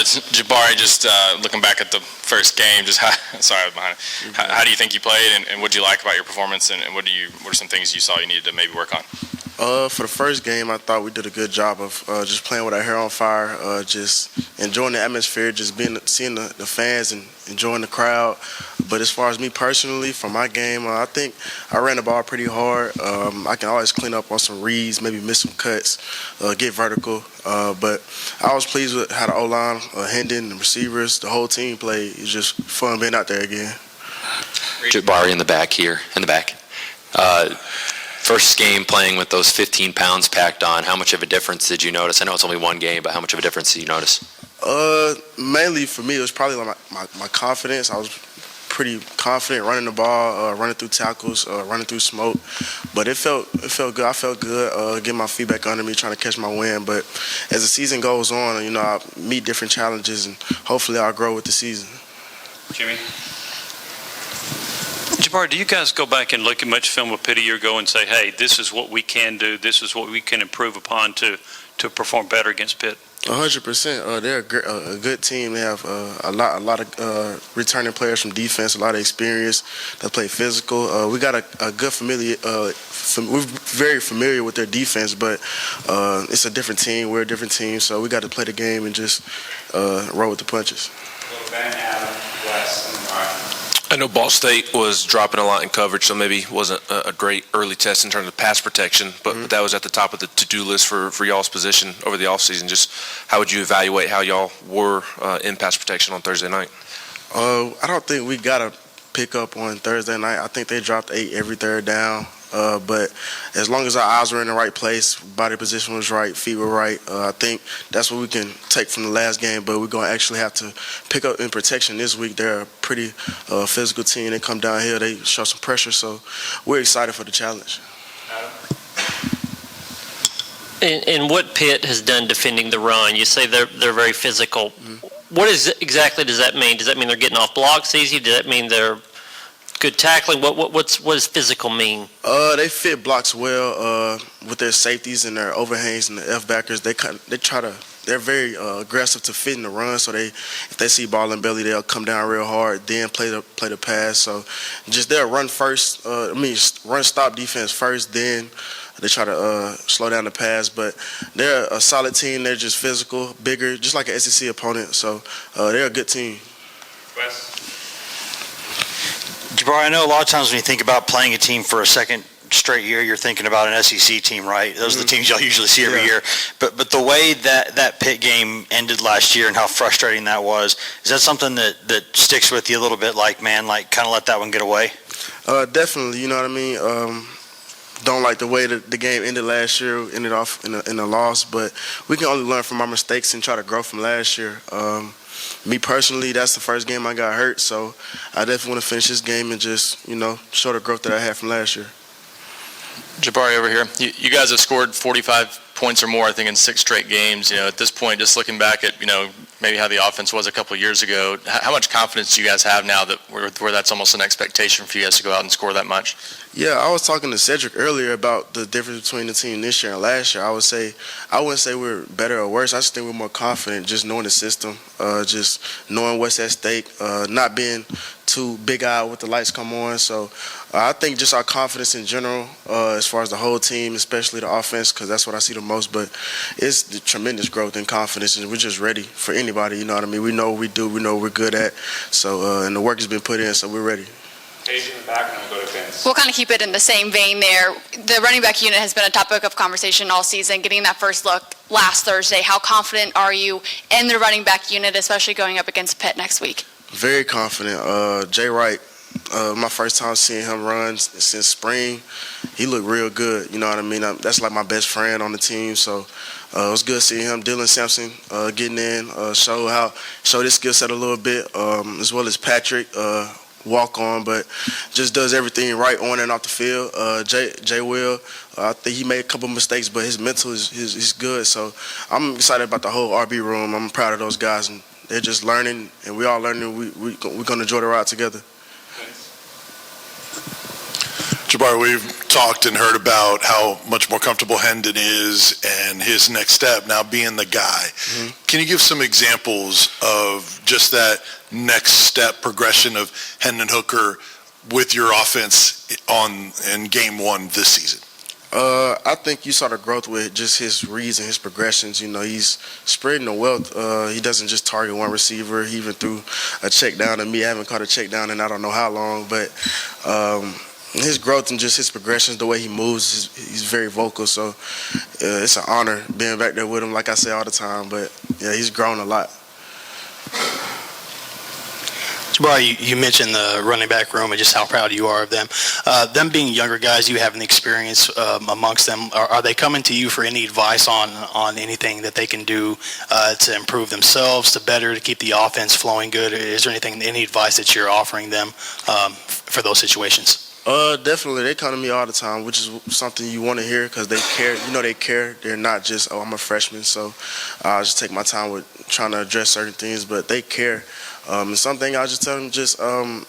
Jabari, just looking back at the first game, just sorry, I was behind. How do you think you played, and what do you like about your performance, and what are some things you saw you needed to maybe work on? For the first game, I thought we did a good job of just playing with our hair on fire, just enjoying the atmosphere, just seeing the fans and enjoying the crowd. But as far as me personally, for my game, I think I ran the ball pretty hard. I can always clean up on some reads, maybe miss some cuts, get vertical. But I was pleased with how the O-line, Hendon, the receivers, the whole team played. It's just fun being out there again. Jabari in the back. First game playing with those 15 pounds packed on, how much of a difference did you notice? I know it's only one game, but how much of a difference did you notice? Mainly for me, it was probably like my confidence. I was pretty confident running the ball, running through tackles, running through smoke. But it felt good. I felt good getting my feet back under me, trying to catch my wind. But as the season goes on, I meet different challenges, and hopefully I'll grow with the season. Jimmy? Jabari, do you guys go back and look at much film of Pitt a year ago and say, hey, this is what we can do, this is what we can improve upon to perform better against Pitt? 100%. They're a good team. They have a lot of returning players from defense, a lot of experience. They play physical. We got a good we're very familiar with their defense, but it's a different team. We're a different team, so we got to play the game and just roll with the punches. Ben, Adam, Wes, and Ryan. I know Ball State was dropping a lot in coverage, so maybe it wasn't a great early test in terms of pass protection, but that was at the top of the to-do list for y'all's position over the offseason. Just how would you evaluate how y'all were in pass protection on Thursday night? I don't think we got a pick up on Thursday night. I think they dropped 8 every third down. But as long as our eyes were in the right place, body position was right, feet were right, I think that's what we can take from the last game. But we're going to actually have to pick up in protection this week. They're a pretty physical team. They come down here, they show some pressure. So we're excited for the challenge. And what Pitt has done defending the run, you say they're very physical. What exactly does that mean? Does that mean they're getting off blocks easy? Does that mean they're good tackling? What does physical mean? They fit blocks well with their safeties and their overhangs and the F-backers. They're very aggressive to fit in the run. So if they see ball and belly, they'll come down real hard, then play the pass. So they'll run first. Run stop defense first, then they try to slow down the pass. But they're a solid team. They're just physical, bigger, just like an SEC opponent. So they're a good team. Wes? Jabari, I know a lot of times when you think about playing a team for a second straight year, you're thinking about an SEC team, right? Those are the teams y'all usually see every year. But the way that Pitt game ended last year and how frustrating that was, is that something that sticks with you a little bit, like kind of let that one get away? Definitely, you know what I mean? Don't like the way that the game ended last year, ended off in a loss, but we can only learn from our mistakes and try to grow from last year. Me personally, that's the first game I got hurt, so I definitely want to finish this game and just, show the growth that I had from last year. Jabari over here. You guys have scored 45 points or more, I think, in 6 straight games. At this point, just looking back at, maybe how the offense was a couple of years ago, how much confidence do you guys have now that where that's almost an expectation for you guys to go out and score that much? Yeah, I was talking to Cedric earlier about the difference between the team this year and last year. I wouldn't say we're better or worse. I just think we're more confident, just knowing the system, just knowing what's at stake, not being too big-eyed with the lights come on. So I think just our confidence in general, as far as the whole team, especially the offense, because that's what I see the most. But it's the tremendous growth and confidence, and we're just ready for anybody. You know what I mean? We know what we do. We know what we're good at. So and the work has been put in, so we're ready. Paige in the back, and we'll go to Vince. We'll kind of keep it in the same vein there. The running back unit has been a topic of conversation all season, getting that first look last Thursday. How confident are you in the running back unit, especially going up against Pitt next week? Very confident. Jay Wright, my first time seeing him run since spring, he looked real good. You know what I mean? That's like my best friend on the team, so it was good seeing him. Dylan Sampson getting in, show his skill set a little bit, as well as Patrick, walk on, but just does everything right on and off the field. Jay Will, I think he made a couple mistakes, but his mental is good. So I'm excited about the whole RB room. I'm proud of those guys, and they're just learning, and we all learning. We're going to enjoy the ride together. Jabari, we've talked and heard about how much more comfortable Hendon is and his next step now being the guy. Can you give some examples of just that next step progression of Hendon Hooker with your offense in game one this season? I think you saw the growth with just his reads and his progressions. He's spreading the wealth. He doesn't just target one receiver. He even threw a check down to me. I haven't caught a check down in I don't know how long, but his growth and just his progressions, the way he moves, he's very vocal. So it's an honor being back there with him, like I say all the time. But yeah, he's grown a lot. Jabari, you mentioned the running back room and just how proud you are of them. Them being younger guys, you having the experience amongst them, are they coming to you for any advice on anything that they can do to improve themselves, to keep the offense flowing good? Is there any advice that you're offering them for those situations? Definitely. They come to me all the time, which is something you want to hear because they care. They care. They're not just, I'm a freshman, so I just take my time with trying to address certain things, but they care. And something I just tell them,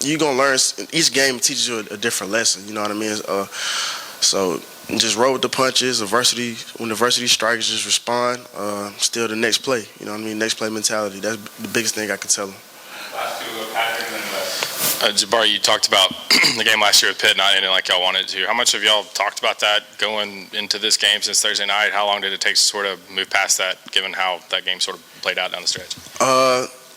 you're going to learn. Each game teaches you a different lesson, you know what I mean? So just roll with the punches. When adversity strikes, just respond. Still the next play, you know what I mean? Next play mentality. That's the biggest thing I can tell them. Last two, Patrick and then Wes. Jabari, you talked about the game last year with Pitt not ending like y'all wanted it to. How much have y'all talked about that going into this game since Thursday night? How long did it take to sort of move past that, given how that game sort of played out down the stretch?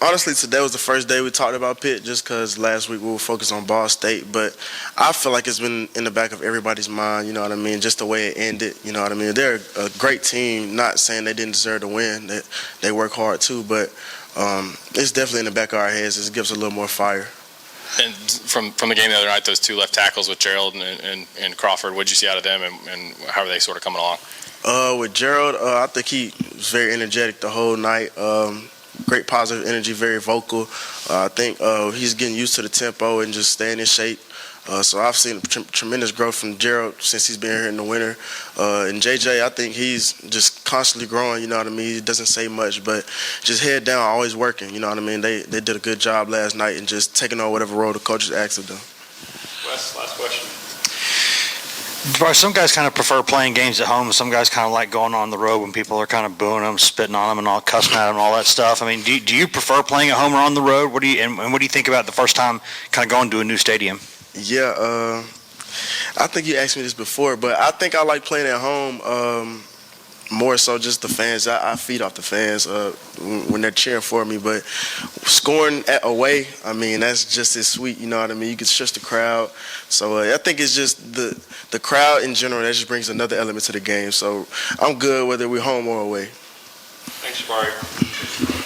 Honestly, today was the first day we talked about Pitt just because last week we were focused on Ball State. But I feel like it's been in the back of everybody's mind, you know what I mean, just the way it ended, you know what I mean. They're a great team, not saying they didn't deserve to win. They work hard too, but it's definitely in the back of our heads. It gives a little more fire. And from the game the other night, those two left tackles with Gerald and Crawford, what did you see out of them and how are they sort of coming along? With Gerald, I think he was very energetic the whole night. Great positive energy, very vocal. I think he's getting used to the tempo and just staying in shape. So I've seen tremendous growth from Gerald since he's been here in the winter. And JJ, I think he's just constantly growing, you know what I mean? He doesn't say much, but just head down, always working, you know what I mean? They did a good job last night and just taking on whatever role the coaches asked of them. Wes, last question. Some guys kind of prefer playing games at home. Some guys kind of like going on the road when people are kind of booing them, spitting on them, and all cussing at them and all that stuff. I mean, do you prefer playing at home or on the road? What do you think about the first time kind of going to a new stadium? Yeah, I think you asked me this before, but I think I like playing at home more so just the fans. I feed off the fans when they're cheering for me, but scoring away, I mean, that's just as sweet, you know what I mean? You can shush the crowd. So I think it's just the crowd in general, that just brings another element to the game. So I'm good whether we're home or away. Thanks, Jabari.